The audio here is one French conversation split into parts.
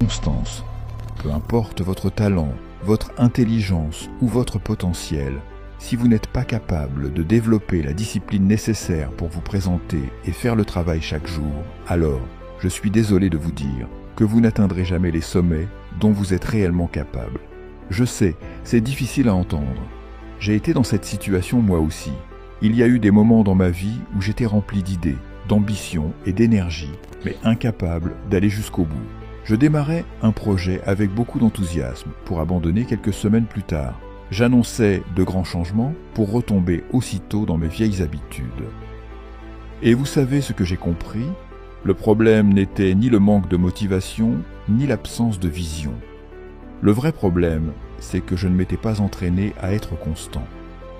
constance. Peu importe votre talent, votre intelligence ou votre potentiel, si vous n'êtes pas capable de développer la discipline nécessaire pour vous présenter et faire le travail chaque jour, alors je suis désolé de vous dire que vous n'atteindrez jamais les sommets dont vous êtes réellement capable. Je sais, c'est difficile à entendre. J'ai été dans cette situation moi aussi. Il y a eu des moments dans ma vie où j'étais rempli d'idées, d'ambition et d'énergie, mais incapable d'aller jusqu'au bout. Je démarrais un projet avec beaucoup d'enthousiasme pour abandonner quelques semaines plus tard. J'annonçais de grands changements pour retomber aussitôt dans mes vieilles habitudes. Et vous savez ce que j'ai compris ? Le problème n'était ni le manque de motivation, ni l'absence de vision. Le vrai problème, c'est que je ne m'étais pas entraîné à être constant.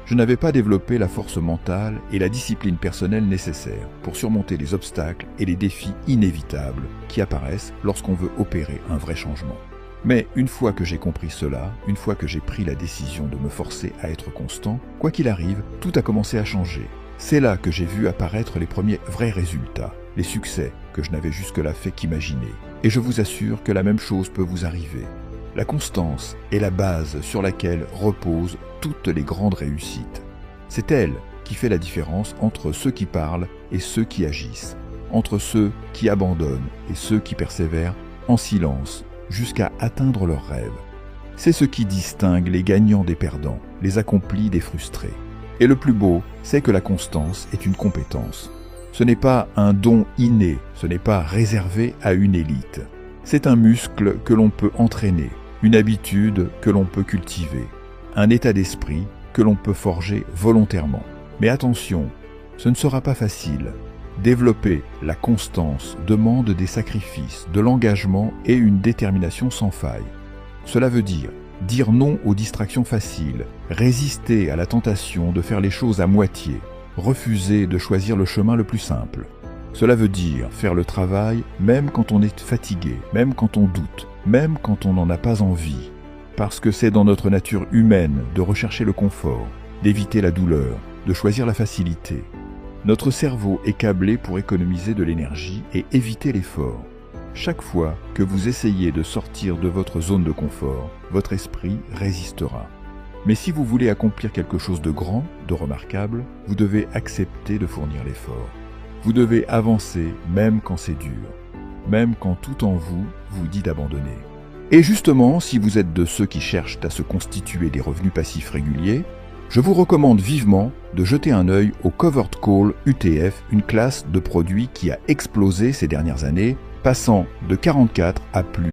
Je n'avais pas développé la force mentale et la discipline personnelle nécessaires pour surmonter les obstacles et les défis inévitables qui apparaissent lorsqu'on veut opérer un vrai changement. Mais une fois que j'ai compris cela, une fois que j'ai pris la décision de me forcer à être constant, quoi qu'il arrive, tout a commencé à changer. C'est là que j'ai vu apparaître les premiers vrais résultats, les succès que je n'avais jusque-là fait qu'imaginer. Et je vous assure que la même chose peut vous arriver. La constance est la base sur laquelle reposent toutes les grandes réussites. C'est elle qui fait la différence entre ceux qui parlent et ceux qui agissent, entre ceux qui abandonnent et ceux qui persévèrent en silence jusqu'à atteindre leurs rêves. C'est ce qui distingue les gagnants des perdants, les accomplis des frustrés. Et le plus beau, c'est que la constance est une compétence. Ce n'est pas un don inné, ce n'est pas réservé à une élite. C'est un muscle que l'on peut entraîner, une habitude que l'on peut cultiver, un état d'esprit que l'on peut forger volontairement. Mais attention, ce ne sera pas facile. Développer la constance demande des sacrifices, de l'engagement et une détermination sans faille. Cela veut dire non aux distractions faciles, résister à la tentation de faire les choses à moitié, refuser de choisir le chemin le plus simple. Cela veut dire faire le travail même quand on est fatigué, même quand on doute, même quand on n'en a pas envie. Parce que c'est dans notre nature humaine de rechercher le confort, d'éviter la douleur, de choisir la facilité. Notre cerveau est câblé pour économiser de l'énergie et éviter l'effort. Chaque fois que vous essayez de sortir de votre zone de confort, votre esprit résistera. Mais si vous voulez accomplir quelque chose de grand, de remarquable, vous devez accepter de fournir l'effort. Vous devez avancer même quand c'est dur, même quand tout en vous vous dit d'abandonner. Et justement, si vous êtes de ceux qui cherchent à se constituer des revenus passifs réguliers, je vous recommande vivement de jeter un œil au Covered Call UTF, une classe de produits qui a explosé ces dernières années, passant de 44 à plus